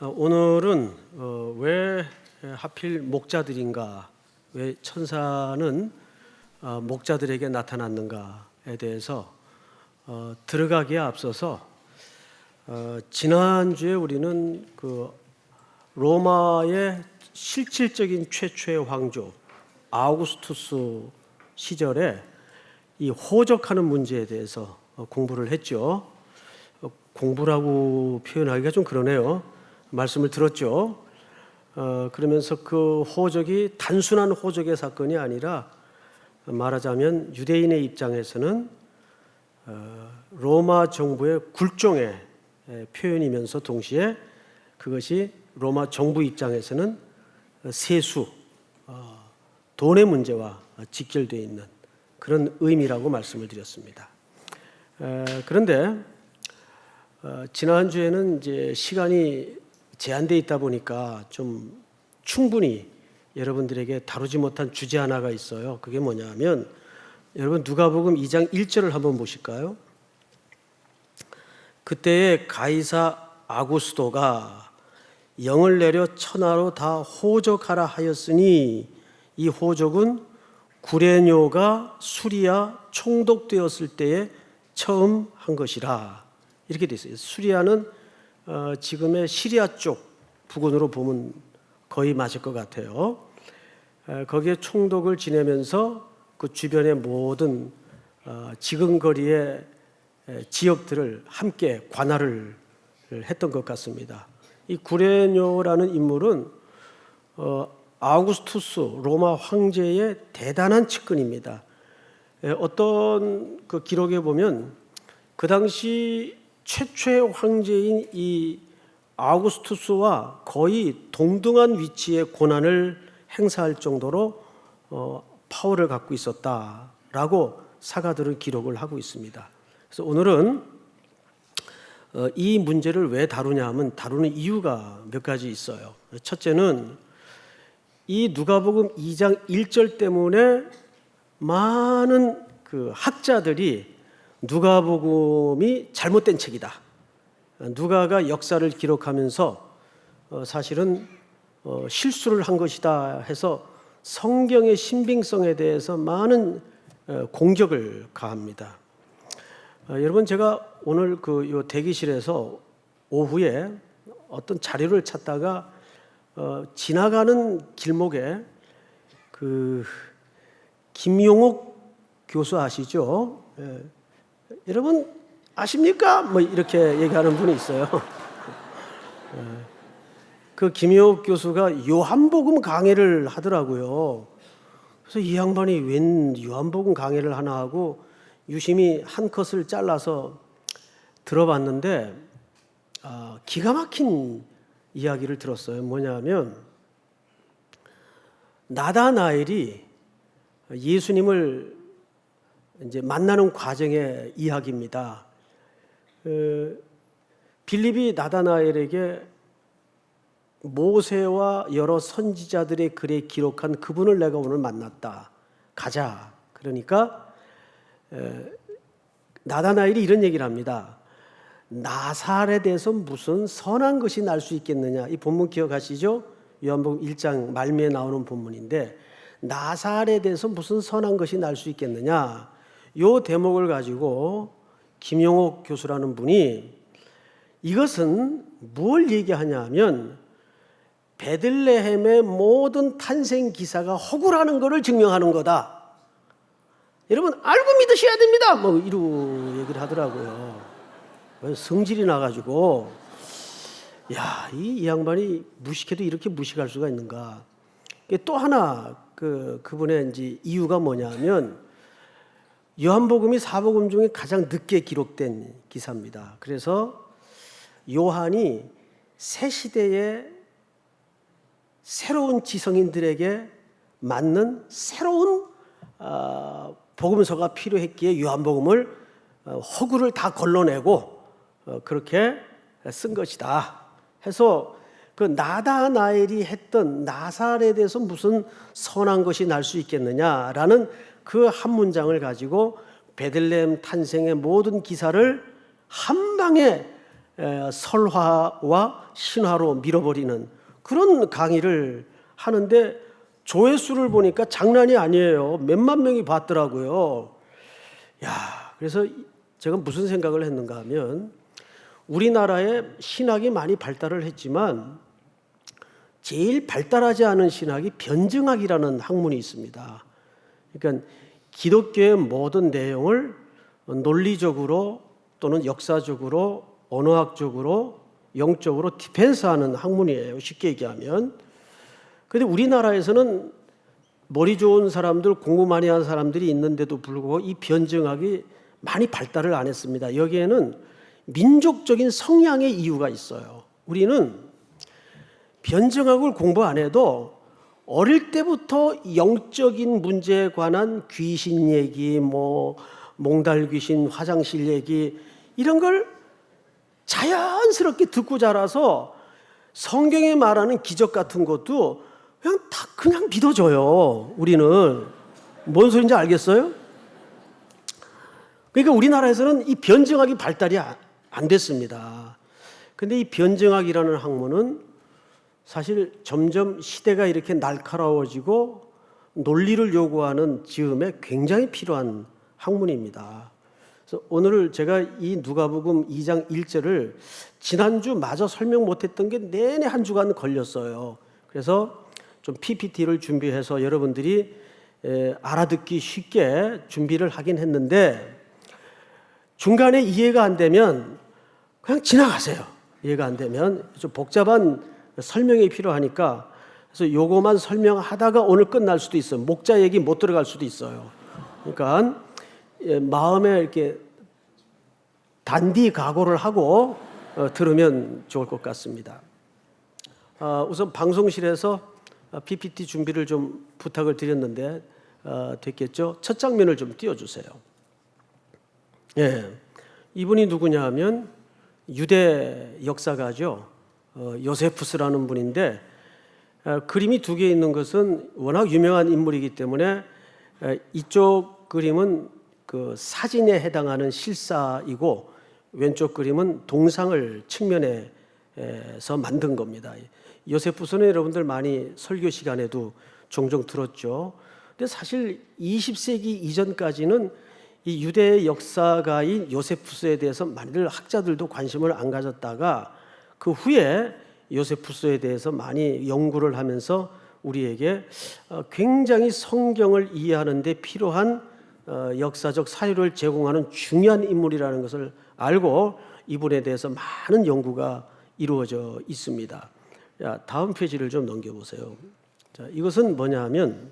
오늘은 왜 하필 목자들인가, 왜 천사는 목자들에게 나타났는가에 대해서 들어가기에 앞서서 지난주에 우리는 그 로마의 실질적인 최초의 황조 아우구스투스 시절에 이 호적하는 문제에 대해서 공부를 했죠. 공부라고 표현하기가 좀 그러네요. 말씀을 들었죠. 그러면서 그 호적이 단순한 호적의 사건이 아니라 말하자면 유대인의 입장에서는 로마 정부의 굴종의 표현이면서 동시에 그것이 로마 정부 입장에서는 세수, 돈의 문제와 직결되어 있는 그런 의미라고 말씀을 드렸습니다. 그런데 지난주에는 이제 시간이 제한되어 있다 보니까 좀 충분히 여러분들에게 다루지 못한 주제 하나가 있어요. 그게 뭐냐면 여러분 누가복음 2장 1절을 한번 보실까요? 그때에 가이사 아구스도가 영을 내려 천하로 다 호적하라 하였으니 이 호적은 구레뇨가 수리아 총독되었을 때에 처음 한 것이라. 이렇게 되어 있어요. 수리아는 지금의 시리아 쪽 부근으로 보면 거의 맞을 것 같아요. 거기에 총독을 지내면서 그 주변의 모든 지근거리의 지역들을 함께 관할을 했던 것 같습니다. 이 구레뇨라는 인물은 아우구스투스 로마 황제의 대단한 측근입니다. 어떤 그 기록에 보면 그 당시 최초의 황제인 이 아우구스투스와 거의 동등한 위치의 권한을 행사할 정도로 파워를 갖고 있었다라고 사가들은 기록을 하고 있습니다. 그래서 오늘은 이 문제를 왜 다루냐 하면 다루는 이유가 몇 가지 있어요. 첫째는 이 누가복음 2장 1절 때문에 많은 그 학자들이 누가복음이 잘못된 책이다. 누가가 역사를 기록하면서 사실은 실수를 한 것이다 해서 성경의 신빙성에 대해서 많은 공격을 가합니다. 여러분 제가 오늘 요 대기실에서 오후에 어떤 자료를 찾다가 지나가는 길목에 그 김용옥 교수 아시죠? 여러분 아십니까? 뭐 이렇게 얘기하는 분이 있어요. 그 김용옥 교수가 요한복음 강해를 하더라고요. 그래서 이 양반이 웬 요한복음 강해를 하나 하고 유심히 한 컷을 잘라서 들어봤는데 기가 막힌 이야기를 들었어요. 뭐냐면 나다나엘이 예수님을 이제 만나는 과정의 이야기입니다. 빌립이 나다나엘에게 모세와 여러 선지자들의 글에 기록한 그분을 내가 오늘 만났다. 가자. 그러니까 나다나엘이 이런 얘기를 합니다. 나사렛에서 무슨 선한 것이 날 수 있겠느냐. 이 본문 기억하시죠? 요한복음 1장 말미에 나오는 본문인데 나사렛에서 무슨 선한 것이 날 수 있겠느냐. 이 대목을 가지고 김용옥 교수라는 분이 이것은 뭘 얘기하냐 하면 베들레헴의 모든 탄생 기사가 허구라는 것을 증명하는 거다. 여러분 알고 믿으셔야 됩니다. 뭐 이런 얘기를 하더라고요. 성질이 나가지고 이 양반이 무식해도 이렇게 무식할 수가 있는가. 또 하나 그분의 이제 이유가 뭐냐면 요한복음이 사복음 중에 가장 늦게 기록된 기사입니다. 그래서 요한이 새 시대의 새로운 지성인들에게 맞는 새로운 복음서가 필요했기에 요한복음을 허구를 다 걸러내고 그렇게 쓴 것이다 해서 그 나다나엘이 했던 나사렛에서 무슨 선한 것이 날 수 있겠느냐라는 그 한 문장을 가지고 베들레헴 탄생의 모든 기사를 한 방에 설화와 신화로 밀어버리는 그런 강의를 하는데 조회수를 보니까 장난이 아니에요. 몇만 명이 봤더라고요. 그래서 제가 무슨 생각을 했는가 하면 우리나라에 신학이 많이 발달을 했지만 제일 발달하지 않은 신학이 변증학이라는 학문이 있습니다. 그러니까 기독교의 모든 내용을 논리적으로 또는 역사적으로 언어학적으로 영적으로 디펜스하는 학문이에요. 쉽게 얘기하면. 그런데 우리나라에서는 머리 좋은 사람들, 공부 많이 한 사람들이 있는데도 불구하고 이 변증학이 많이 발달을 안 했습니다. 여기에는 민족적인 성향의 이유가 있어요. 우리는 변증학을 공부 안 해도 어릴 때부터 영적인 문제에 관한 귀신 얘기, 몽달 귀신, 화장실 얘기 이런 걸 자연스럽게 듣고 자라서 성경에 말하는 기적 같은 것도 그냥 믿어줘요. 우리는 뭔 소리인지 알겠어요? 그러니까 우리나라에서는 이 변증학이 발달이 안 됐습니다. 그런데 이 변증학이라는 학문은 사실 점점 시대가 이렇게 날카로워지고 논리를 요구하는 즈음에 굉장히 필요한 학문입니다. 그래서 오늘 제가 이 누가복음 2장 1절을 지난주 마저 설명 못했던 게 내내 한 주간 걸렸어요. 그래서 좀 PPT를 준비해서 여러분들이 알아듣기 쉽게 준비를 하긴 했는데 중간에 이해가 안 되면 그냥 지나가세요. 이해가 안 되면 좀 복잡한 설명이 필요하니까 그래서 요거만 설명하다가 오늘 끝날 수도 있어요. 목자 얘기 못 들어갈 수도 있어요. 그러니까 마음에 이렇게 단디 각오를 하고 들으면 좋을 것 같습니다. 우선 방송실에서 PPT 준비를 좀 부탁을 드렸는데 됐겠죠? 첫 장면을 좀 띄워주세요. 이분이 누구냐 하면 유대 역사가죠. 요세푸스라는 분인데 그림이 두 개 있는 것은 워낙 유명한 인물이기 때문에 이쪽 그림은 그 사진에 해당하는 실사이고 왼쪽 그림은 동상을 측면에서 만든 겁니다. 요세푸스는 여러분들 많이 설교 시간에도 종종 들었죠. 근데 사실 20세기 이전까지는 이 유대 역사가인 요세푸스에 대해서 많이들 학자들도 관심을 안 가졌다가 그 후에 요세푸스에 대해서 많이 연구를 하면서 우리에게 굉장히 성경을 이해하는 데 필요한 역사적 사료를 제공하는 중요한 인물이라는 것을 알고 이분에 대해서 많은 연구가 이루어져 있습니다. 다음 페이지를 좀 넘겨보세요. 자, 이것은 뭐냐 하면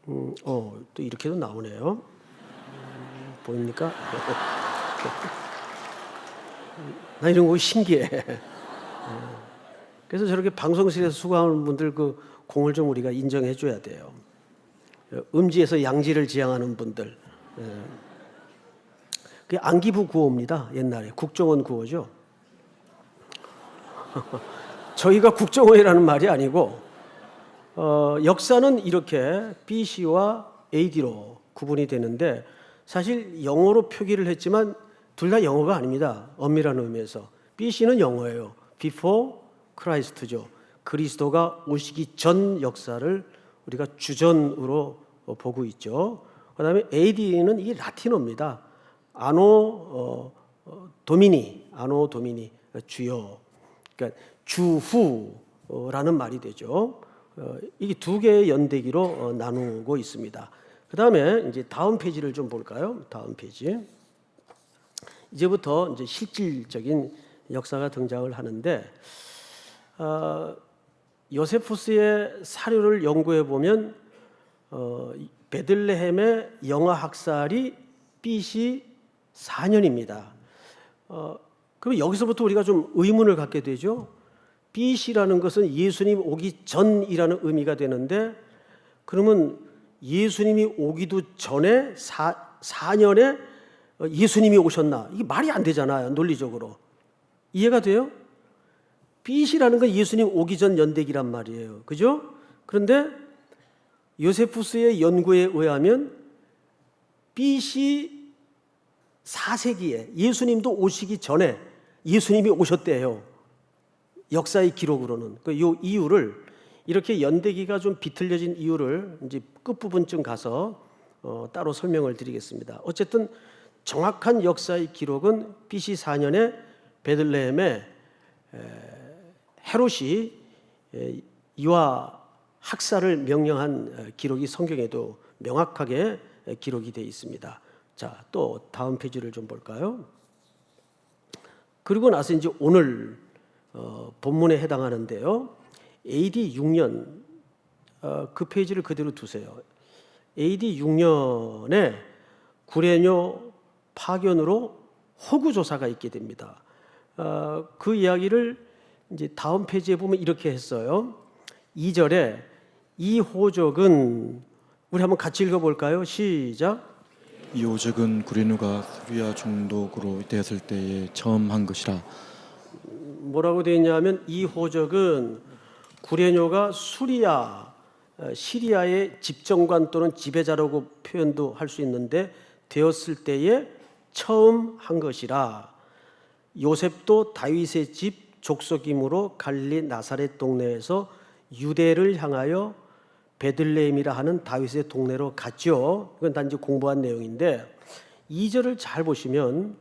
또 이렇게도 나오네요. 보입니까? 나 이런 거 신기해. 그래서 저렇게 방송실에서 수고하는 분들 그 공을 좀 우리가 인정해 줘야 돼요. 음지에서 양지를 지향하는 분들. 그게 안기부 구호입니다. 옛날에 국정원 구호죠. 저희가 국정원이라는 말이 아니고 역사는 이렇게 BC와 AD로 구분이 되는데 사실 영어로 표기를 했지만 둘 다 영어가 아닙니다. 엄밀한 의미에서. BC는 영어예요. Before Christ죠. 그리스도가 오시기 전 역사를 우리가 주전으로 보고 있죠. 그다음에 AD는 이게 라틴어입니다. 아노 도미니, 아노 도미니, 주여. 그러니까 주후라는 말이 되죠. 이게 두 개의 연대기로 나누고 있습니다. 그다음에 이제 다음 페이지를 좀 볼까요? 다음 페이지. 이제부터 이제 실질적인 역사가 등장을 하는데 요세푸스의 사료를 연구해 보면 베들레헴의 영아 학살이 BC 4년입니다. 그럼 여기서부터 우리가 좀 의문을 갖게 되죠. BC라는 것은 예수님 오기 전이라는 의미가 되는데 그러면 예수님이 오기도 전에 4년에 예수님이 오셨나? 이게 말이 안 되잖아요. 논리적으로. 이해가 돼요? BC라는 건 예수님 오기 전 연대기란 말이에요. 그죠? 그런데 요세푸스의 연구에 의하면 BC 4세기에 예수님도 오시기 전에 예수님이 오셨대요. 역사의 기록으로는. 그 요 이유를 이렇게 연대기가 좀 비틀려진 이유를 이제 끝부분쯤 가서 따로 설명을 드리겠습니다. 어쨌든 정확한 역사의 기록은 BC 4년에 베들레헴에 헤롯이 이와 학살을 명령한 기록이 성경에도 명확하게 기록이 되어 있습니다. 자, 또 다음 페이지를 좀 볼까요? 그리고 나서 이제 오늘 본문에 해당하는데요. AD 6년 그 페이지를 그대로 두세요. AD 6년에 구레뇨 파견으로 호구 조사가 있게 됩니다. 그 이야기를 이제 다음 페이지에 보면 이렇게 했어요. 2절에 이 호적은 우리 한번 같이 읽어볼까요? 시작. 이 호적은 구레뇨가 수리아 총독으로 되었을 때에 처음 한 것이라. 뭐라고 되어 있냐면 이 호적은 구레뇨가 수리아 시리아의 집정관 또는 지배자라고 표현도 할 수 있는데 되었을 때에 처음 한 것이라. 요셉도 다윗의 집 족속이므로 갈릴리 나사렛 동네에서 유대를 향하여 베들레헴이라 하는 다윗의 동네로 갔죠. 이건 단지 공부한 내용인데 2절을 잘 보시면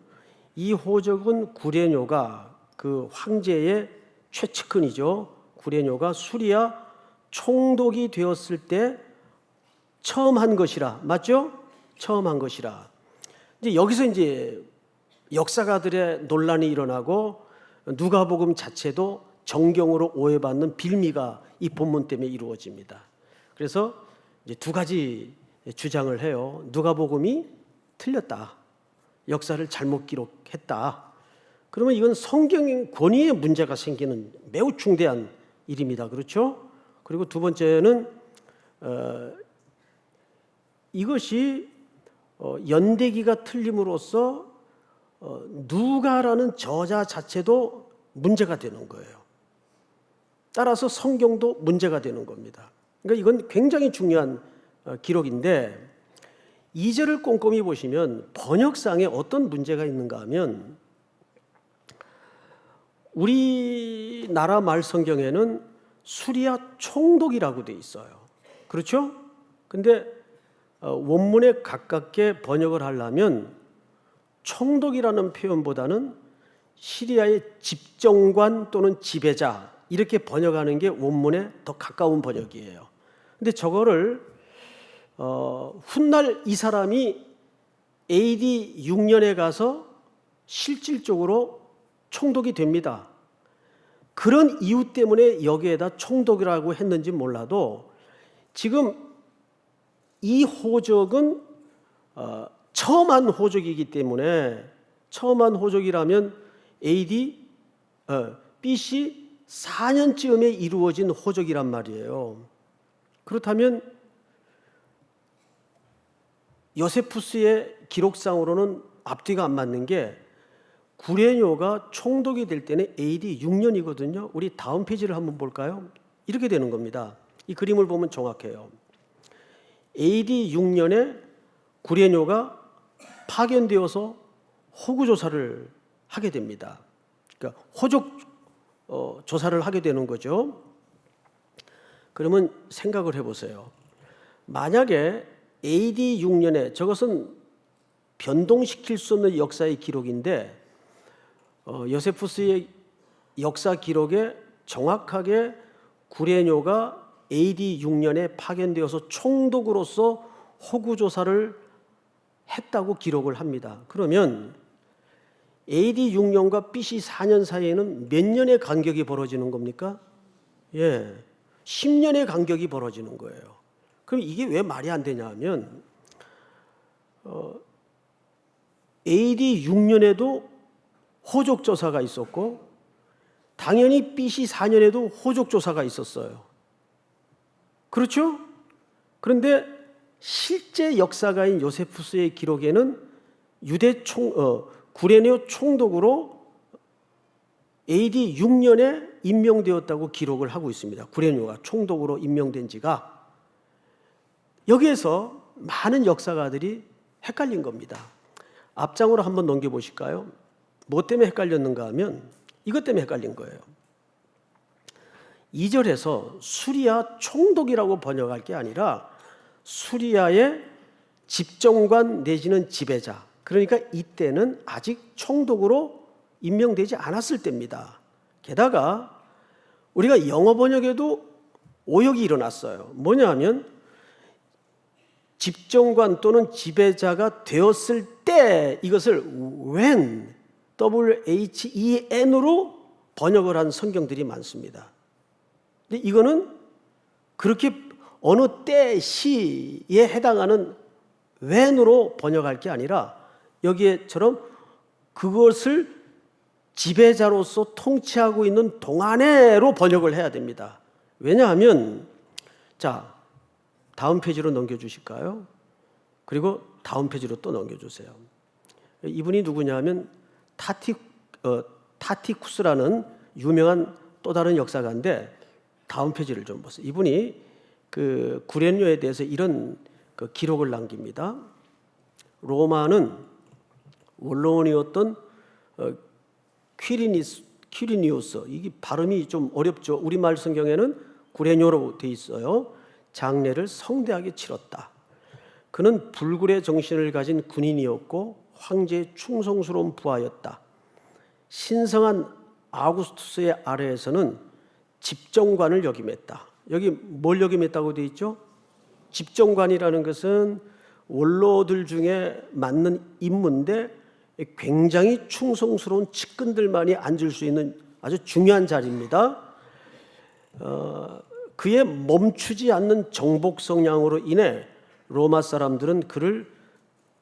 이 호적은 구레뇨가 그 황제의 최측근이죠. 구레뇨가 수리아 총독이 되었을 때 처음 한 것이라. 맞죠? 처음 한 것이라. 이제 여기서 이제 역사가들의 논란이 일어나고 누가복음 자체도 정경으로 오해받는 빌미가 이 본문 때문에 이루어집니다. 그래서 이제 두 가지 주장을 해요. 누가복음이 틀렸다. 역사를 잘못 기록했다. 그러면 이건 성경 권위에 문제가 생기는 매우 중대한 일입니다. 그렇죠? 그리고 두 번째는 이것이 연대기가 틀림으로써 누가라는 저자 자체도 문제가 되는 거예요. 따라서 성경도 문제가 되는 겁니다. 그러니까 이건 굉장히 중요한 기록인데 2절을 꼼꼼히 보시면 번역상에 어떤 문제가 있는가 하면 우리나라 말 성경에는 수리아 총독이라고 돼 있어요. 그렇죠? 근데 원문에 가깝게 번역을 하려면 총독이라는 표현보다는 시리아의 집정관 또는 지배자 이렇게 번역하는 게 원문에 더 가까운 번역이에요. 근데 저거를 훗날 이 사람이 AD 6년에 가서 실질적으로 총독이 됩니다. 그런 이유 때문에 여기에다 총독이라고 했는지 몰라도 지금 이 호적은 처음 한 호적이기 때문에 처음 한 호적이라면 AD BC 4년쯤에 이루어진 호적이란 말이에요. 그렇다면 요세푸스의 기록상으로는 앞뒤가 안 맞는 게 구레뇨가 총독이 될 때는 AD 6년이거든요. 우리 다음 페이지를 한번 볼까요? 이렇게 되는 겁니다. 이 그림을 보면 정확해요. AD 6년에 구레뇨가 파견되어서 호구 조사를 하게 됩니다. 그러니까 호적 조사를 하게 되는 거죠. 그러면 생각을 해보세요. 만약에 AD 6년에 저것은 변동시킬 수 없는 역사의 기록인데 요세푸스의 역사 기록에 정확하게 구레뇨가 AD 6년에 파견되어서 총독으로서 호구 조사를 했다고 기록을 합니다. 그러면 AD 6년과 BC 4년 사이에는 몇 년의 간격이 벌어지는 겁니까? 10년의 간격이 벌어지는 거예요. 그럼 이게 왜 말이 안 되냐 하면 AD 6년에도 호적 조사가 있었고 당연히 BC 4년에도 호적 조사가 있었어요. 그렇죠? 그런데 실제 역사가인 요세푸스의 기록에는 구레뇨 총독으로 AD 6년에 임명되었다고 기록을 하고 있습니다. 구레뇨가 총독으로 임명된 지가. 여기에서 많은 역사가들이 헷갈린 겁니다. 앞장으로 한번 넘겨보실까요? 뭐 때문에 헷갈렸는가 하면 이것 때문에 헷갈린 거예요. 2절에서 수리아 총독이라고 번역할 게 아니라 수리아의 집정관 내지는 지배자, 그러니까 이때는 아직 총독으로 임명되지 않았을 때입니다. 게다가 우리가 영어 번역에도 오역이 일어났어요. 뭐냐 하면 집정관 또는 지배자가 되었을 때, 이것을 when, WHEN으로 번역을 한 성경들이 많습니다. 근데 이거는 그렇게 어느 때 시에 해당하는 when으로 번역할 게 아니라 여기에처럼 그것을 지배자로서 통치하고 있는 동안에로 번역을 해야 됩니다. 왜냐하면 자, 다음 페이지로 넘겨주실까요? 그리고 다음 페이지로 또 넘겨주세요. 이분이 누구냐면 타티쿠스라는 유명한 또 다른 역사가인데, 다음 페이지를 좀 보세요. 이분이 그 구레뇨에 대해서 이런 그 기록을 남깁니다. 로마는 원로원이었던 퀴리니우스, 이게 발음이 좀 어렵죠. 우리말 성경에는 구레뇨로 돼 있어요. 장례를 성대하게 치렀다. 그는 불굴의 정신을 가진 군인이었고 황제의 충성스러운 부하였다. 신성한 아우구스투스의 아래에서는 집정관을 역임했다. 여기 뭘 역임했다고 되어 있죠? 집정관이라는 것은 원로들 중에 맞는 임무인데 굉장히 충성스러운 측근들만이 앉을 수 있는 아주 중요한 자리입니다. 그의 멈추지 않는 정복 성량으로 인해 로마 사람들은 그를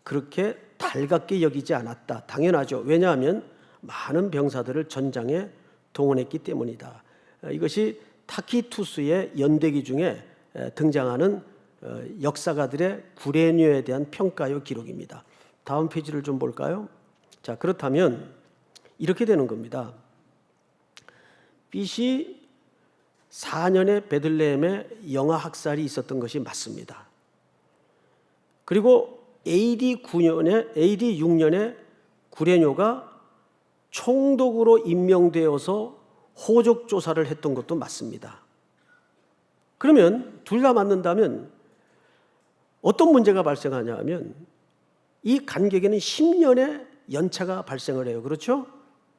그렇게 달갑게 여기지 않았다. 당연하죠. 왜냐하면 많은 병사들을 전장에 동원했기 때문이다. 이것이 타키투스의 연대기 중에 등장하는 역사가들의 구레뇨에 대한 평가요 기록입니다. 다음 페이지를 좀 볼까요? 자, 그렇다면 이렇게 되는 겁니다. BC 4년에 베들레헴에 영아 학살이 있었던 것이 맞습니다. 그리고 AD 6년에 구레뇨가 총독으로 임명되어서 호적 조사를 했던 것도 맞습니다. 그러면 둘 다 맞는다면 어떤 문제가 발생하냐 하면 이 간격에는 10년의 연차가 발생을 해요. 그렇죠?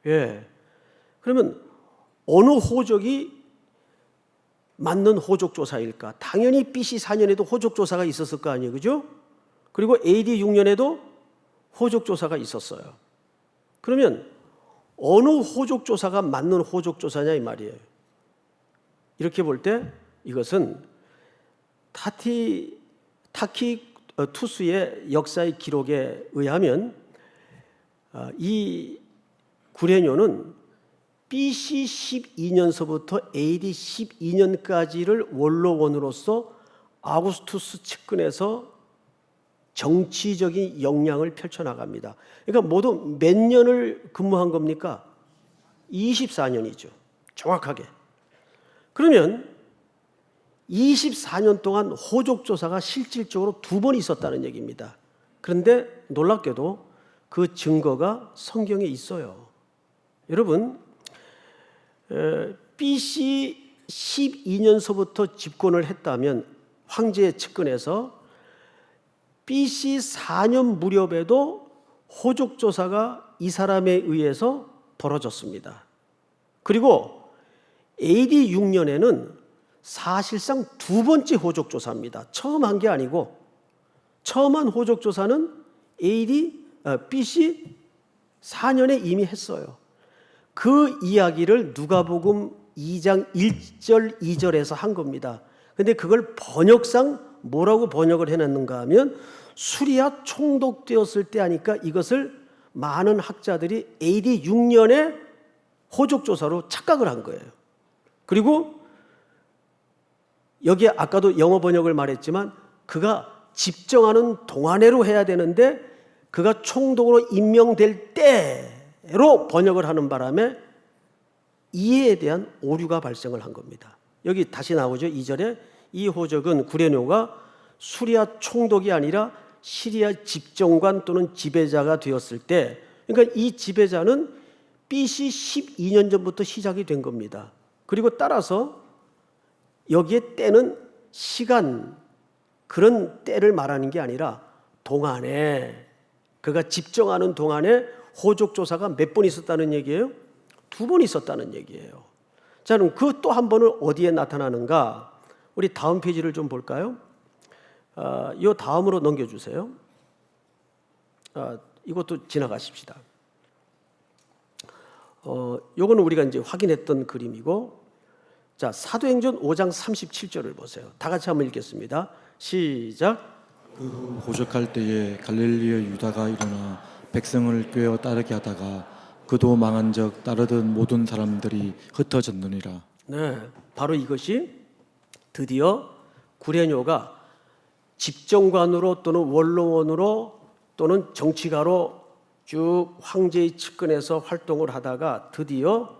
예. 그러면 어느 호적이 맞는 호적 조사일까? 당연히 BC 4년에도 호적 조사가 있었을 거 아니에요. 그죠? 그리고 AD 6년에도 호적 조사가 있었어요. 그러면 어느 호적 조사가 맞는 호적 조사냐 이 말이에요. 이렇게 볼 때 이것은 타키투스의 역사의 기록에 의하면 이 구레뇨는 BC 12년서부터 AD 12년까지를 원로원으로서 아우구스투스 측근에서 정치적인 역량을 펼쳐나갑니다. 그러니까 모두 몇 년을 근무한 겁니까? 24년이죠. 정확하게. 그러면 24년 동안 호적조사가 실질적으로 2번 있었다는 얘기입니다. 그런데 놀랍게도 그 증거가 성경에 있어요. 여러분, BC 12년서부터 집권을 했다면 황제의 측근에서 BC 4년 무렵에도 호적조사가 이 사람에 의해서 벌어졌습니다. 그리고 AD 6년에는 사실상 2번째 호적조사입니다. 처음 한 게 아니고 처음 한 호적조사는 BC 4년에 이미 했어요. 그 이야기를 누가복음 2장 1절 2절에서 한 겁니다. 근데 그걸 번역상 뭐라고 번역을 해놨는가 하면 수리아 총독되었을 때 하니까 이것을 많은 학자들이 AD 6년에 호적조사로 착각을 한 거예요. 그리고 여기에 아까도 영어 번역을 말했지만 그가 집정하는 동안회로 해야 되는데 그가 총독으로 임명될 때로 번역을 하는 바람에 이해에 대한 오류가 발생을 한 겁니다. 여기 다시 나오죠. 2절에 이 호적은 구레뇨가 수리아 총독이 아니라 시리아 집정관 또는 지배자가 되었을 때 그러니까 이 지배자는 BC 12년 전부터 시작이 된 겁니다. 그리고 따라서 여기에 때는 시간, 그런 때를 말하는 게 아니라 동안에, 그가 집정하는 동안에 호적 조사가 몇 번 있었다는 얘기예요? 2번 있었다는 얘기예요. 자, 그럼 그 또 한 번은 어디에 나타나는가? 우리 다음 페이지를 좀 볼까요? 이 다음으로 넘겨주세요. 이것도 지나가십시다. 요거는 우리가 이제 확인했던 그림이고, 자, 사도행전 5장 37절을 보세요. 다 같이 한번 읽겠습니다. 시작. 그 후 호적할 때에 갈릴리의 유다가 일어나 백성을 꿰어 따르게 하다가 그도 망한즉 따르던 모든 사람들이 흩어졌느니라. 네, 바로 이것이 드디어 구레뇨가 집정관으로 또는 원로원으로 또는 정치가로 쭉 황제의 측근에서 활동을 하다가 드디어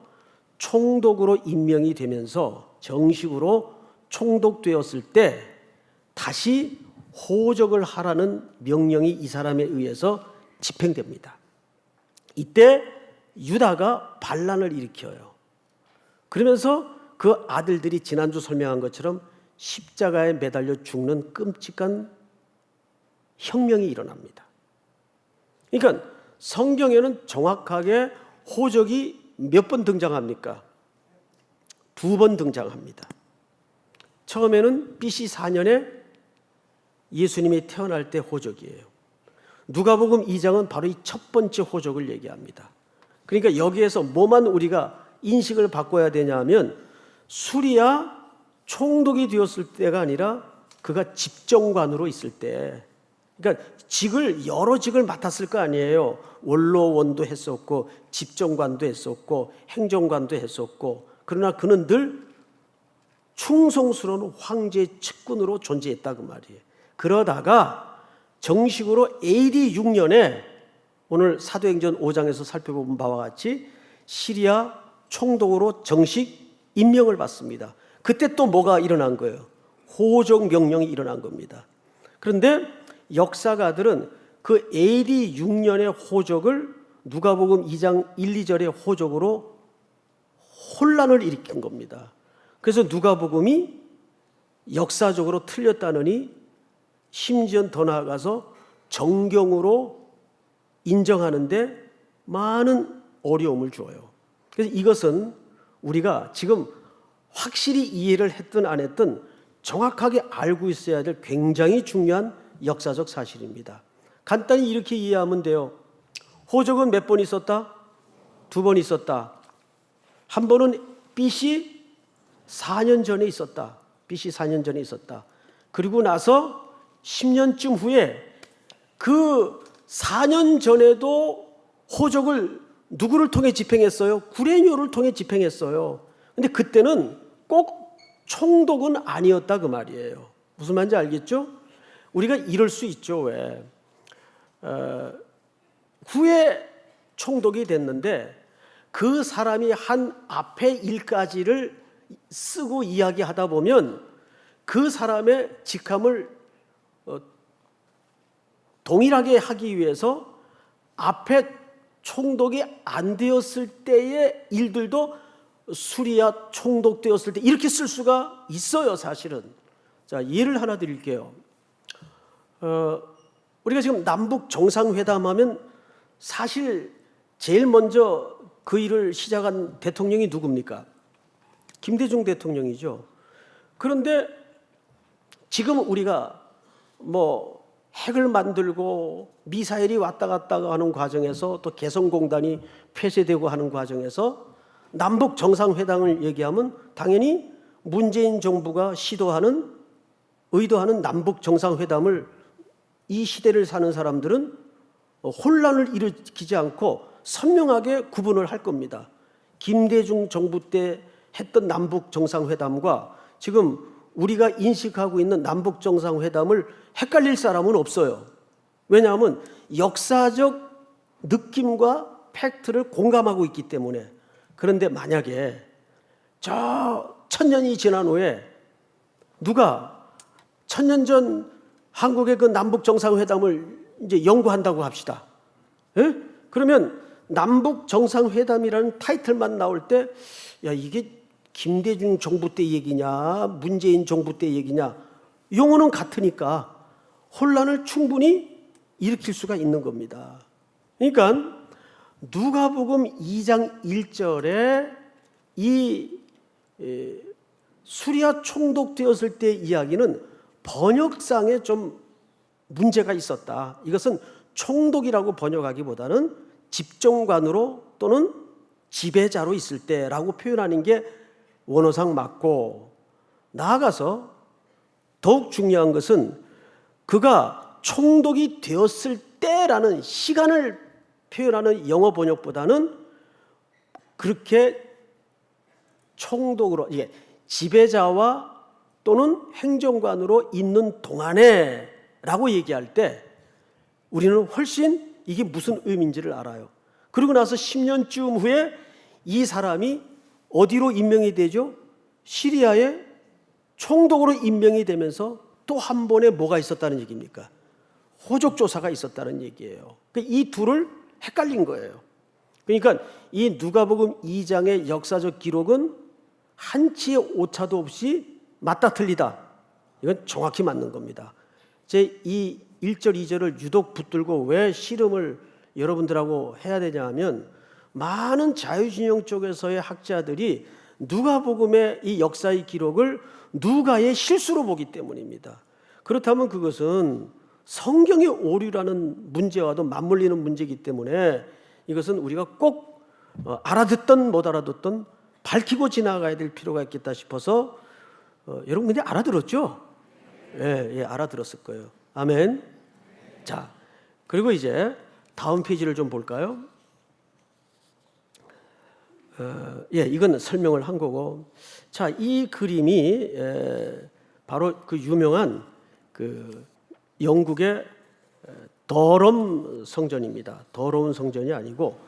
총독으로 임명이 되면서 정식으로 총독되었을 때 다시 호적을 하라는 명령이 이 사람에 의해서 집행됩니다. 이때 유다가 반란을 일으켜요. 그러면서 그 아들들이 지난주 설명한 것처럼 십자가에 매달려 죽는 끔찍한 혁명이 일어납니다. 그러니까 성경에는 정확하게 호적이 몇 번 등장합니까? 2번 등장합니다. 처음에는 BC 4년에 예수님이 태어날 때 호적이에요. 누가복음 2장은 바로 이 첫 번째 호적을 얘기합니다. 그러니까 여기에서 뭐만 우리가 인식을 바꿔야 되냐 하면 수리아 총독이 되었을 때가 아니라 그가 집정관으로 있을 때, 그러니까 여러 직을 맡았을 거 아니에요. 원로원도 했었고 집정관도 했었고 행정관도 했었고, 그러나 그는 늘 충성스러운 황제의 측근으로 존재했다 그 말이에요. 그러다가 정식으로 AD 6년에 오늘 사도행전 5장에서 살펴본 바와 같이 시리아 총독으로 정식 임명을 받습니다. 그때 또 뭐가 일어난 거예요? 호적 명령이 일어난 겁니다. 그런데 역사가들은 그 AD 6년의 호적을 누가복음 2장 1, 2절의 호적으로 혼란을 일으킨 겁니다. 그래서 누가복음이 역사적으로 틀렸다느니 심지어 더 나아가서 정경으로 인정하는데 많은 어려움을 줘요. 그래서 이것은 우리가 지금 확실히 이해를 했든 안 했든 정확하게 알고 있어야 될 굉장히 중요한 역사적 사실입니다. 간단히 이렇게 이해하면 돼요. 호적은 몇 번 있었다? 2번 있었다. 한 번은 BC 4년 전에 있었다. BC 4년 전에 있었다. 그리고 나서 10년쯤 후에 그 4년 전에도 호적을 누구를 통해 집행했어요? 구레뇨를 통해 집행했어요. 근데 그때는 꼭 총독은 아니었다 그 말이에요. 무슨 말인지 알겠죠? 우리가 이럴 수 있죠. 왜? 후에 총독이 됐는데 그 사람이 한 앞에 일까지를 쓰고 이야기하다 보면 그 사람의 직함을 동일하게 하기 위해서 앞에 총독이 안 되었을 때의 일들도 수리아 총독 되었을 때 이렇게 쓸 수가 있어요, 사실은. 자, 예를 하나 드릴게요. 우리가 지금 남북 정상회담 하면 사실 제일 먼저 그 일을 시작한 대통령이 누굽니까? 김대중 대통령이죠. 그런데 지금 우리가 핵을 만들고 미사일이 왔다 갔다 하는 과정에서 또 개성공단이 폐쇄되고 하는 과정에서 남북 정상회담을 얘기하면 당연히 문재인 정부가 의도하는 남북 정상회담을 이 시대를 사는 사람들은 혼란을 일으키지 않고 선명하게 구분을 할 겁니다. 김대중 정부 때 했던 남북 정상회담과 지금 우리가 인식하고 있는 남북 정상회담을 헷갈릴 사람은 없어요. 왜냐하면 역사적 느낌과 팩트를 공감하고 있기 때문에. 그런데 만약에 저 1000년이 지난 후에 누가 1000년 전 한국의 그 남북 정상회담을 이제 연구한다고 합시다. 예? 그러면 남북 정상회담이라는 타이틀만 나올 때, 야, 이게 김대중 정부 때 얘기냐, 문재인 정부 때 얘기냐, 용어는 같으니까 혼란을 충분히 일으킬 수가 있는 겁니다. 그러니까 누가복음 2장 1절에 이 수리아 총독되었을 때 이야기는 번역상에 좀 문제가 있었다. 이것은 총독이라고 번역하기보다는 집정관으로 또는 지배자로 있을 때라고 표현하는 게 원어상 맞고, 나아가서 더욱 중요한 것은 그가 총독이 되었을 때라는 시간을 표현하는 영어 번역보다는 그렇게 총독으로, 이게 지배자와 또는 행정관으로 있는 동안에 라고 얘기할 때 우리는 훨씬 이게 무슨 의미인지를 알아요. 그리고 나서 10년쯤 후에 이 사람이 어디로 임명이 되죠? 시리아의 총독으로 임명이 되면서 또 한 번에 뭐가 있었다는 얘기입니까? 호적조사가 있었다는 얘기예요. 이 둘을 헷갈린 거예요. 그러니까 이 누가복음 2장의 역사적 기록은 한치의 오차도 없이 맞다 틀리다, 이건 정확히 맞는 겁니다. 제 이 1절 2절을 유독 붙들고 왜 씨름을 여러분들하고 해야 되냐 하면, 많은 자유신영 쪽에서의 학자들이 누가복음의 이 역사의 기록을 누가의 실수로 보기 때문입니다. 그렇다면 그것은 성경의 오류라는 문제와도 맞물리는 문제이기 때문에 이것은 우리가 꼭 알아듣던 못 알아듣던 밝히고 지나가야 될 필요가 있겠다 싶어서, 여러분 근데 알아들었죠? 예, 알아들었을 거예요. 아멘. 자, 그리고 이제 다음 페이지를 좀 볼까요? 이건 설명을 한 거고, 자, 이 그림이 바로 그 유명한 그 영국의 더럼 성전입니다. 더러운 성전이 아니고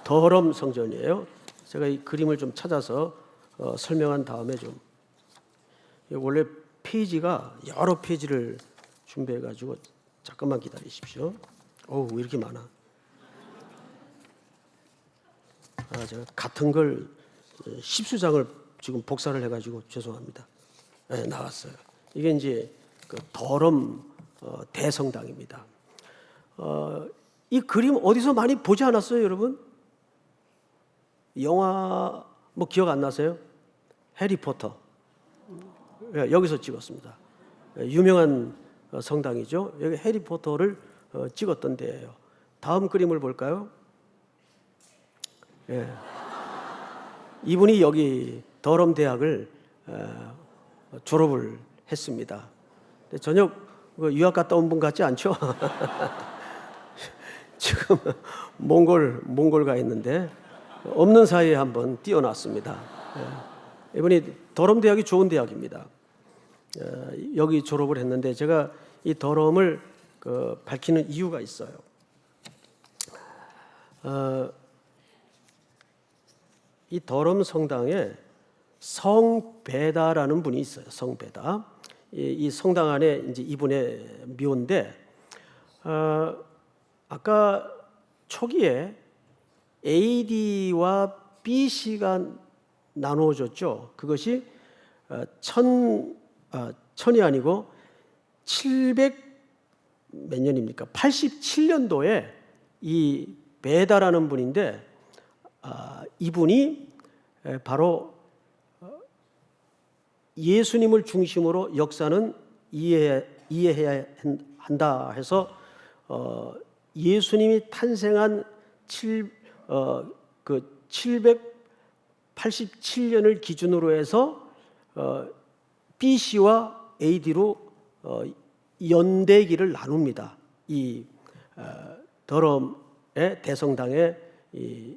더럼 성전이에요. 제가 이 그림을 좀 찾아서 설명한 다음에 좀, 원래 페이지가 여러 페이지를 준비해가지고 잠깐만 기다리십시오. 왜 이렇게 많아? 제가 같은 걸 10수장을 지금 복사를 해가지고 죄송합니다. 네, 나왔어요. 이게 이제 그 더럼 대성당입니다. 이 그림 어디서 많이 보지 않았어요, 여러분? 영화 뭐 기억 안 나세요? 해리포터. 여기서 찍었습니다. 유명한 성당이죠. 여기 해리포터를 찍었던 데예요. 다음 그림을 볼까요? 이분이 여기 더럼 대학을 졸업을 했습니다. 전혀 유학 갔다 온 분 같지 않죠? 지금 몽골 가 있는데 없는 사이에 한번 뛰어났습니다. 이분이 더럼 대학이 좋은 대학입니다. 여기 졸업을 했는데 제가 이 더럼을 밝히는 이유가 있어요. 이 더럼 성당에 성베다라는 분이 있어요. 성베다. 이 성당 안에 이제 이분의 묘인데, 아까 초기에 AD와 BC가 나누어졌죠. 그것이 천이 아니고 700 몇 년입니까? 87년도에 이 베다라는 분인데, 이분이 바로 예수님을 중심으로 역사는 이해해야 한다 해서 예수님이 탄생한 787년을 기준으로 해서 BC와 AD로 연대기를 나눕니다. 이 더럼의 대성당의 이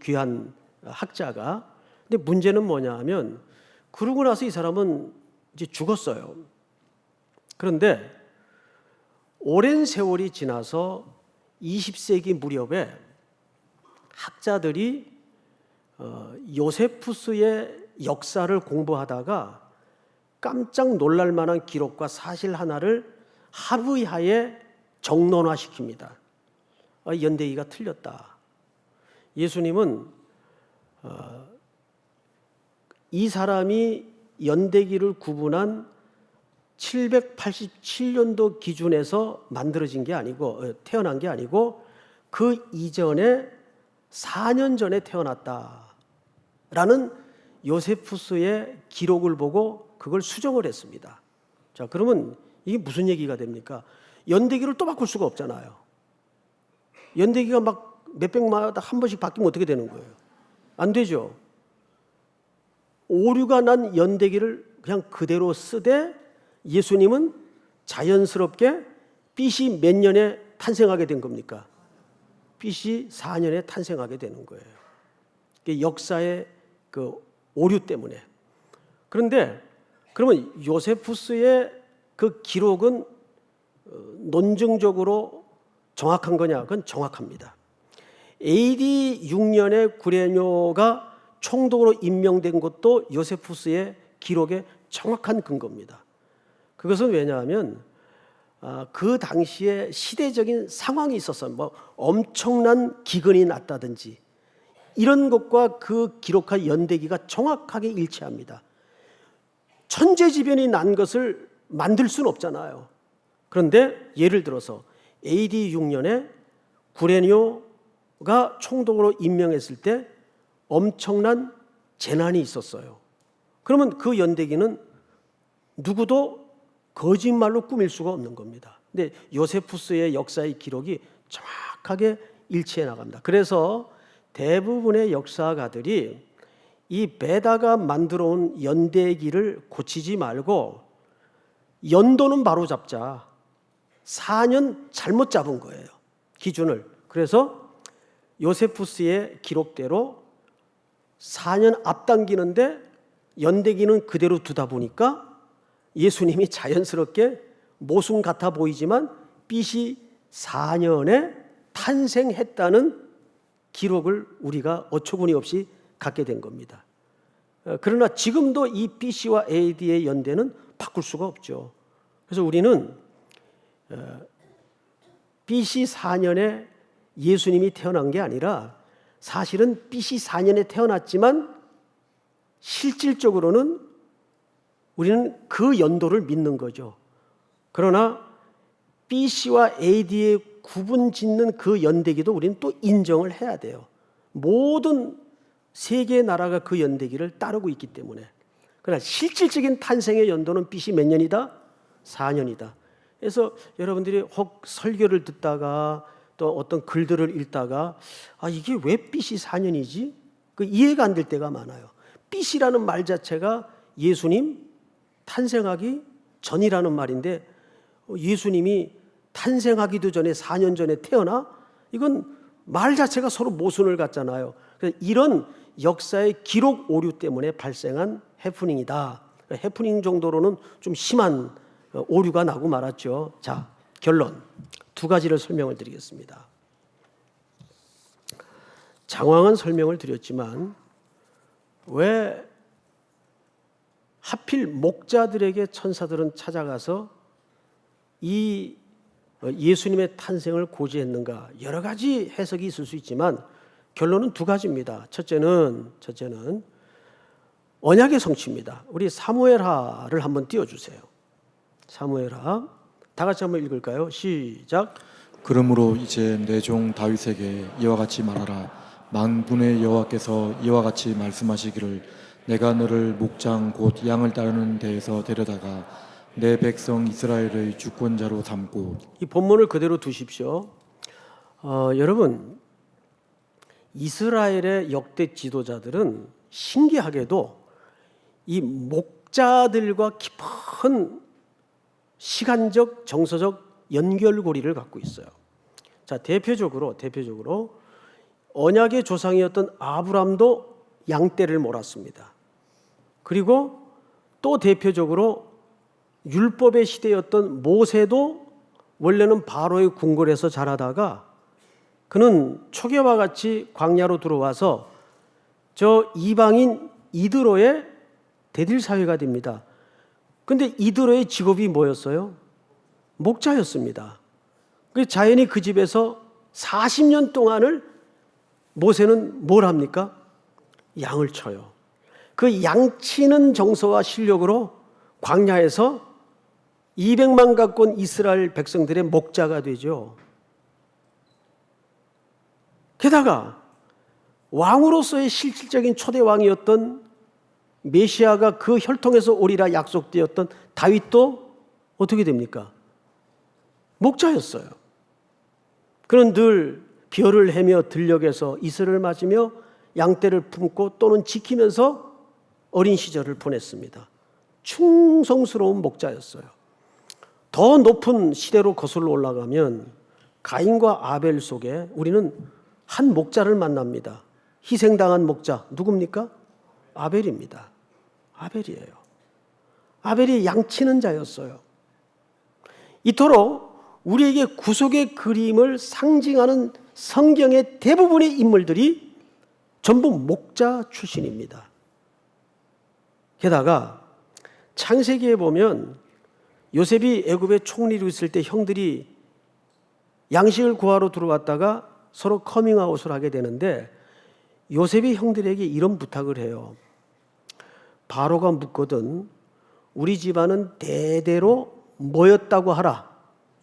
귀한 학자가. 근데 문제는 뭐냐 하면, 그러고 나서 이 사람은 이제 죽었어요. 그런데 오랜 세월이 지나서 20세기 무렵에 학자들이 요세푸스의 역사를 공부하다가 깜짝 놀랄 만한 기록과 사실 하나를 합의하에 정론화시킵니다. 연대기가 틀렸다. 예수님은 이 사람이 연대기를 구분한 787년도 기준에서 만들어진 게 아니고 태어난 게 아니고 그 이전에 4년 전에 태어났다라는 요세푸스의 기록을 보고 그걸 수정을 했습니다. 자, 그러면 이게 무슨 얘기가 됩니까? 연대기를 또 바꿀 수가 없잖아요. 연대기가 막 몇백마다 한 번씩 바뀌면 어떻게 되는 거예요? 안 되죠. 오류가 난 연대기를 그냥 그대로 쓰되 예수님은 자연스럽게 BC 몇 년에 탄생하게 된 겁니까? BC 4년에 탄생하게 되는 거예요. 역사의 그 오류 때문에. 그런데 그러면 요세푸스의 그 기록은 논증적으로 정확한 거냐? 그건 정확합니다. AD 6년에 구레뇨가 총독으로 임명된 것도 요세푸스의 기록의 정확한 근거입니다. 그것은 왜냐하면 그 당시에 시대적인 상황이 있었어요. 뭐 엄청난 기근이 났다든지 이런 것과 그 기록한 연대기가 정확하게 일치합니다. 천재지변이 난 것을 만들 수는 없잖아요. 그런데 예를 들어서 AD 6년에 구레뇨가 총독으로 임명했을 때 엄청난 재난이 있었어요. 그러면 그 연대기는 누구도 거짓말로 꾸밀 수가 없는 겁니다. 근데 요세푸스의 역사의 기록이 정확하게 일치해 나갑니다. 그래서 대부분의 역사가들이 이 베다가 만들어 온 연대기를 고치지 말고 연도는 바로 잡자. 4년 잘못 잡은 거예요. 기준을. 그래서 요세푸스의 기록대로 4년 앞당기는데 연대기는 그대로 두다 보니까 예수님이 자연스럽게 모순 같아 보이지만 BC 4년에 탄생했다는 기록을 우리가 어처구니 없이 갖게 된 겁니다. 그러나 지금도 이 BC와 AD의 연대는 바꿀 수가 없죠. 그래서 우리는 BC 4년에 예수님이 태어난 게 아니라 사실은 BC 4년에 태어났지만 실질적으로는 우리는 그 연도를 믿는 거죠. 그러나 BC와 AD의 구분 짓는 그 연대기도 우리는 또 인정을 해야 돼요. 모든 세계의 나라가 그 연대기를 따르고 있기 때문에. 그러나 실질적인 탄생의 연도는 BC 몇 년이다? 4년이다. 그래서 여러분들이 혹 설교를 듣다가 또 어떤 글들을 읽다가 이게 왜 BC 4년이지? 그 이해가 안 될 때가 많아요. BC라는 말 자체가 예수님 탄생하기 전이라는 말인데 예수님이 탄생하기도 전에 4년 전에 태어나? 이건 말 자체가 서로 모순을 갖잖아요. 그래서 이런 역사의 기록 오류 때문에 발생한 해프닝이다. 해프닝 정도로는 좀 심한 오류가 나고 말았죠. 자, 결론. 두 가지를 설명을 드리겠습니다. 장황한 설명을 드렸지만 왜 하필 목자들에게 천사들은 찾아가서 이 예수님의 탄생을 고지했는가? 여러 가지 해석이 있을 수 있지만 결론은 두 가지입니다. 첫째는 언약의 성취입니다. 우리 사무엘하를 한번 띄워주세요. 사무엘하. 다 같이 한번 읽을까요? 시작. 그러므로 이제 내 종 다윗에게 이와 같이 말하라. 만군의 여호와께서 이와 같이 말씀하시기를 내가 너를 목장 곧 양을 따르는 데에서 데려다가 내 백성 이스라엘의 주권자로 삼고. 이 본문을 그대로 두십시오. 여러분, 이스라엘의 역대 지도자들은 신기하게도 이 목자들과 깊은 시간적, 정서적 연결고리를 갖고 있어요. 자, 대표적으로 언약의 조상이었던 아브람도 양떼를 몰았습니다. 그리고 또 대표적으로 율법의 시대였던 모세도 원래는 바로의 궁궐에서 자라다가 그는 초계와 같이 광야로 들어와서 저 이방인 이드로의 대들 사회가 됩니다. 그런데 이드로의 직업이 뭐였어요? 목자였습니다. 자연히 그 집에서 40년 동안을 모세는 뭘 합니까? 양을 쳐요. 그 양치는 정서와 실력으로 광야에서 200만 가까운 이스라엘 백성들의 목자가 되죠. 게다가 왕으로서의 실질적인 초대 왕이었던 메시아가 그 혈통에서 오리라 약속되었던 다윗도 어떻게 됩니까? 목자였어요. 그는 늘 별을 헤며 들녘에서 이슬을 맞으며 양떼를 품고 또는 지키면서 어린 시절을 보냈습니다. 충성스러운 목자였어요. 더 높은 시대로 거슬러 올라가면 가인과 아벨 속에 우리는 한 목자를 만납니다. 희생당한 목자 누굽니까? 아벨입니다. 아벨이에요. 아벨이 양치는 자였어요. 이토록 우리에게 구속의 그림을 상징하는 성경의 대부분의 인물들이 전부 목자 출신입니다. 게다가 창세기에 보면 요셉이 애굽의 총리로 있을 때 형들이 양식을 구하러 들어왔다가 서로 커밍아웃을 하게 되는데 요셉이 형들에게 이런 부탁을 해요. 바로가 묻거든 우리 집안은 대대로 뭐였다고 하라.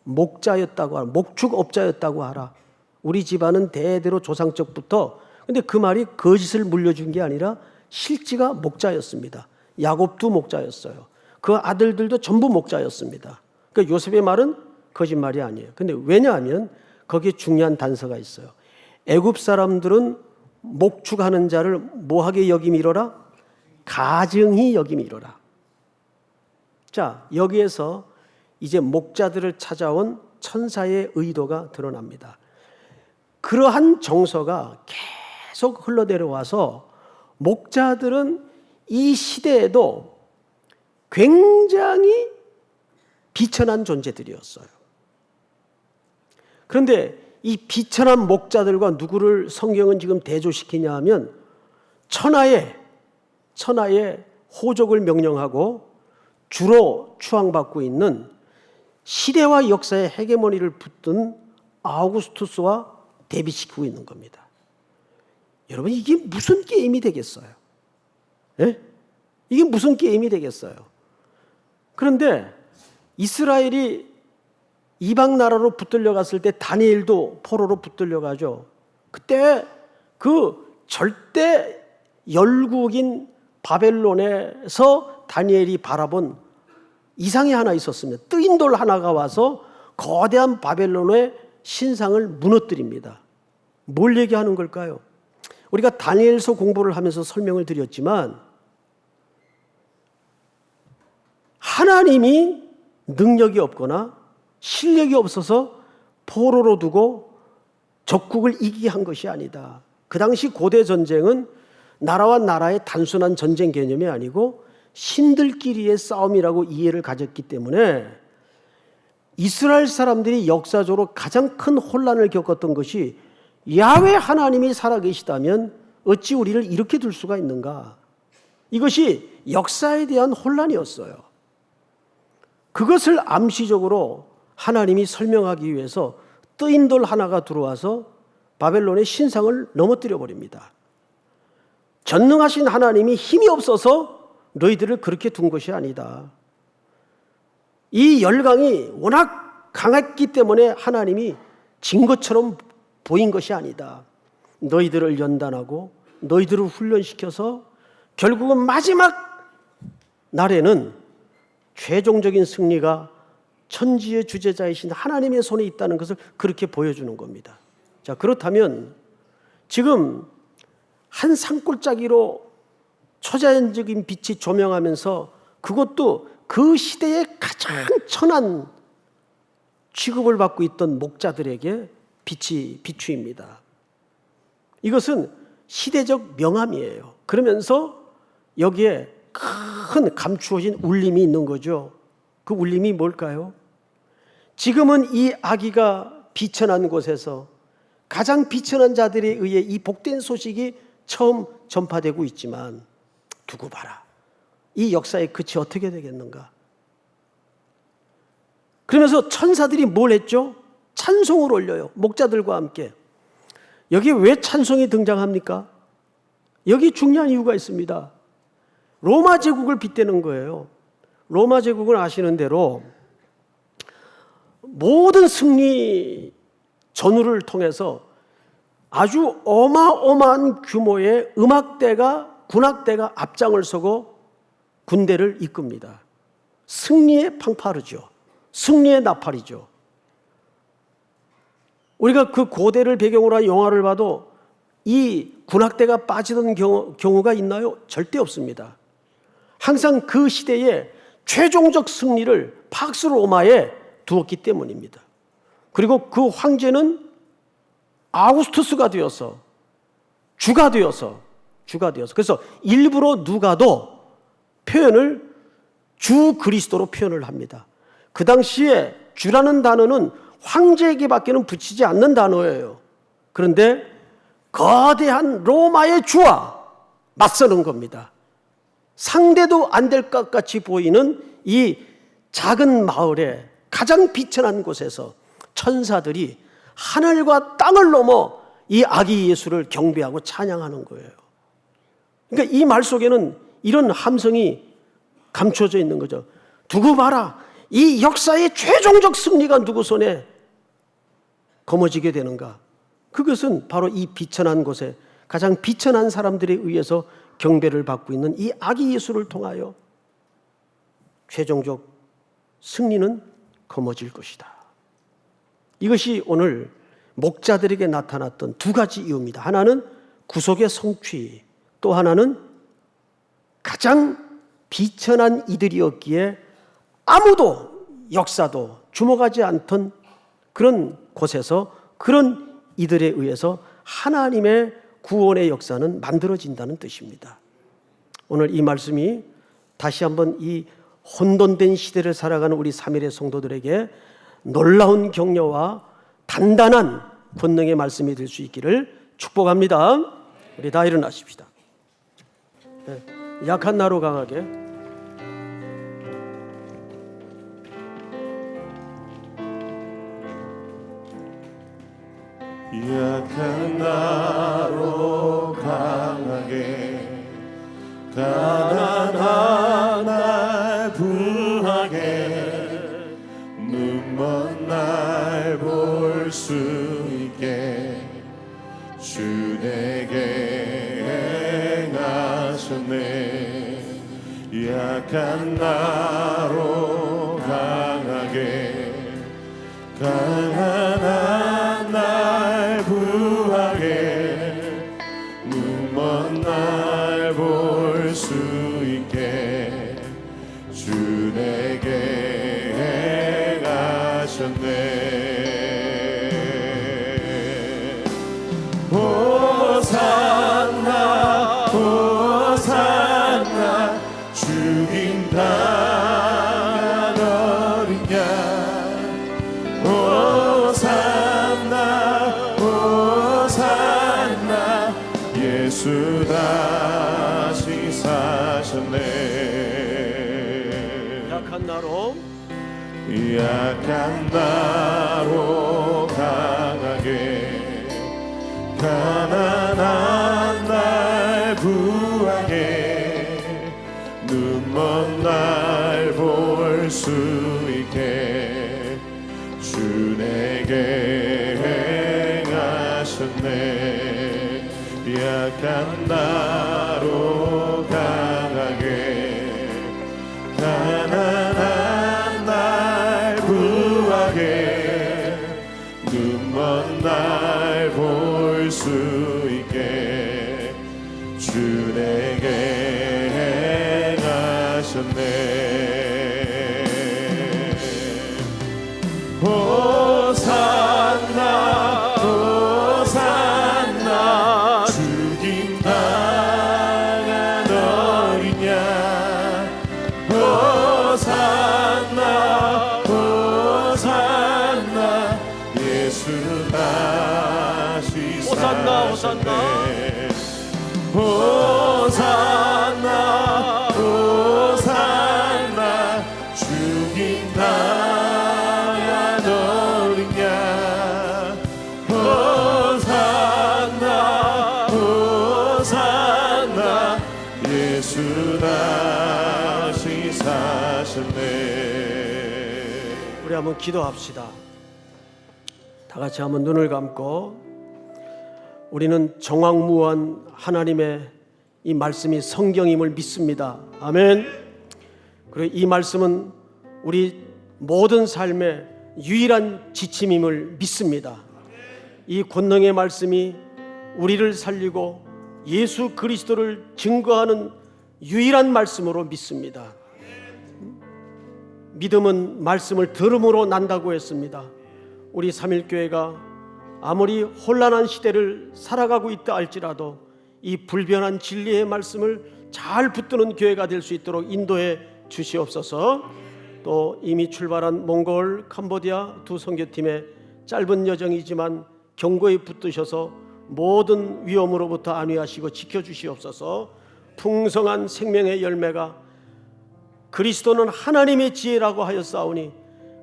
목자였다고 하라. 목축업자였다고 하라. 우리 집안은 대대로 조상적부터. 근데 그 말이 거짓을 물려준 게 아니라 실지가 목자였습니다. 야곱도 목자였어요. 그 아들들도 전부 목자였습니다. 그러니까 요셉의 말은 거짓말이 아니에요. 근데 왜냐하면 거기에 중요한 단서가 있어요. 애굽 사람들은 목축하는 자를 뭐하게 여김이로라? 가증히 여김이로라. 자, 여기에서 이제 목자들을 찾아온 천사의 의도가 드러납니다. 그러한 정서가 계속 흘러내려와서 목자들은 이 시대에도 굉장히 비천한 존재들이었어요. 그런데 이 비천한 목자들과 누구를 성경은 지금 대조시키냐 하면 천하의 호족을 명령하고 주로 추앙받고 있는 시대와 역사의 헤게모니를 붙든 아우구스투스와 대비시키고 있는 겁니다. 여러분 이게 무슨 게임이 되겠어요? 예? 이게 무슨 게임이 되겠어요? 그런데 이스라엘이 이방 나라로 붙들려 갔을 때 다니엘도 포로로 붙들려 가죠. 그때 그 절대 열국인 바벨론에서 다니엘이 바라본 이상이 하나 있었습니다. 뜨인 돌 하나가 와서 거대한 바벨론의 신상을 무너뜨립니다. 뭘 얘기하는 걸까요? 우리가 다니엘서 공부를 하면서 설명을 드렸지만 하나님이 능력이 없거나 실력이 없어서 포로로 두고 적국을 이기게 한 것이 아니다. 그 당시 고대 전쟁은 나라와 나라의 단순한 전쟁 개념이 아니고 신들끼리의 싸움이라고 이해를 가졌기 때문에 이스라엘 사람들이 역사적으로 가장 큰 혼란을 겪었던 것이 야훼 하나님이 살아계시다면 어찌 우리를 이렇게 둘 수가 있는가? 이것이 역사에 대한 혼란이었어요. 그것을 암시적으로 하나님이 설명하기 위해서 뜨인 돌 하나가 들어와서 바벨론의 신상을 넘어뜨려 버립니다. 전능하신 하나님이 힘이 없어서 너희들을 그렇게 둔 것이 아니다. 이 열강이 워낙 강했기 때문에 하나님이 진 것처럼 보인 것이 아니다. 너희들을 연단하고 너희들을 훈련시켜서 결국은 마지막 날에는 최종적인 승리가 천지의 주재자이신 하나님의 손에 있다는 것을 그렇게 보여주는 겁니다. 자, 그렇다면 지금 한 산골짜기로 초자연적인 빛이 조명하면서 그것도 그 시대의 가장 천한 취급을 받고 있던 목자들에게 빛이 비추입니다. 이것은 시대적 명암이에요. 그러면서 여기에 큰 감추어진 울림이 있는 거죠. 그 울림이 뭘까요? 지금은 이 아기가 비천한 곳에서 가장 비천한 자들에 의해 이 복된 소식이 처음 전파되고 있지만 두고 봐라. 이 역사의 끝이 어떻게 되겠는가? 그러면서 천사들이 뭘 했죠? 찬송을 올려요. 목자들과 함께. 여기 왜 찬송이 등장합니까? 여기 중요한 이유가 있습니다. 로마 제국을 빗대는 거예요. 로마 제국은 아시는 대로 모든 승리 전후를 통해서 아주 어마어마한 규모의 음악대가, 군악대가 앞장을 서고 군대를 이끕니다. 승리의 팡파르죠. 승리의 나팔이죠. 우리가 그 고대를 배경으로 한 영화를 봐도 이 군악대가 빠지던 경우가 있나요? 절대 없습니다. 항상 그 시대에 최종적 승리를 팍스 로마에 두었기 때문입니다. 그리고 그 황제는 아우구스투스가 되어서 주가 되어서 그래서 일부러 누가도 표현을 주 그리스도로 표현을 합니다. 그 당시에 주라는 단어는 황제에게밖에는 붙이지 않는 단어예요. 그런데 거대한 로마의 주와 맞서는 겁니다. 상대도 안 될 것 같이 보이는 이 작은 마을에 가장 비천한 곳에서 천사들이 하늘과 땅을 넘어 이 아기 예수를 경배하고 찬양하는 거예요. 그러니까 이 말 속에는 이런 함성이 감춰져 있는 거죠. 두고 봐라. 이 역사의 최종적 승리가 누구 손에 거머쥐게 되는가? 그것은 바로 이 비천한 곳에 가장 비천한 사람들에 의해서 경배를 받고 있는 이 아기 예수를 통하여 최종적 승리는 거머쥘 것이다. 이것이 오늘 목자들에게 나타났던 두 가지 이유입니다. 하나는 구속의 성취, 또 하나는 가장 비천한 이들이었기에 아무도 역사도 주목하지 않던 그런 곳에서 그런 이들에 의해서 하나님의 구원의 역사는 만들어진다는 뜻입니다. 오늘 이 말씀이 다시 한번 이 혼돈된 시대를 살아가는 우리 3일의 성도들에게 놀라운 격려와 단단한 권능의 말씀이 될 수 있기를 축복합니다. 우리 다 일어나십시다. 네, 약한 나로 강하게. 약한 나로 강하게 가난한 날 부하게 눈먼 날 볼 수 있게 주 내게 행하셨네. 약한 나로 강하게 가난한 날 부하게 눈먼 날 볼 수 있게 주 내게 행하셨네. 호산나 호산나 죽임 당한 어린 양 호산나 호산나 예수 다시 사셨네. 약한 나로 약한 나로 강하게 가난한 날 부하게 눈먼 날 볼 수 있게 주 내게 행하셨네. 약한 나로 강하게 가난한 날 부하게 눈먼 날 볼 수 있게 주 내게 행하셨네. 호산나 호산나 죽임 당한 어린 양 호산나 호산나 예수 다시 호산나, 호산나. 사셨네. 호산나 예수 다시 사셨네. 우리 한번 기도합시다. 다 같이 한번 눈을 감고, 우리는 정황무한 하나님의 이 말씀이 성경임을 믿습니다. 아멘. 그리고 이 말씀은 우리 모든 삶의 유일한 지침임을 믿습니다. 이 권능의 말씀이 우리를 살리고 예수 그리스도를 증거하는 유일한 말씀으로 믿습니다. 믿음은 말씀을 들음으로 난다고 했습니다. 우리 삼일교회가 아무리 혼란한 시대를 살아가고 있다 할지라도 이 불변한 진리의 말씀을 잘 붙드는 교회가 될 수 있도록 인도해 주시옵소서. 또 이미 출발한 몽골, 캄보디아 두 선교팀의 짧은 여정이지만 경고에 붙드셔서 모든 위험으로부터 안위하시고 지켜주시옵소서. 풍성한 생명의 열매가 그리스도는 하나님의 지혜라고 하였사오니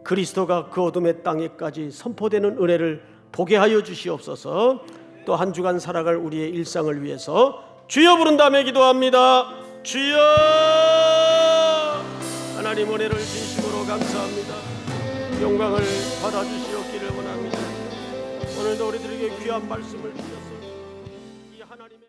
그리스도가 그 어둠의 땅에까지 선포되는 은혜를 보게 하여 주시옵소서. 또 한 주간 살아갈 우리의 일상을 위해서 주여 부른 다음에 기도합니다. 주여. 하나님 은혜를 진심으로 감사합니다. 영광을 받아주시옵기를 원합니다. 오늘도 우리들에게 귀한 말씀을 주셔서 이 하나님의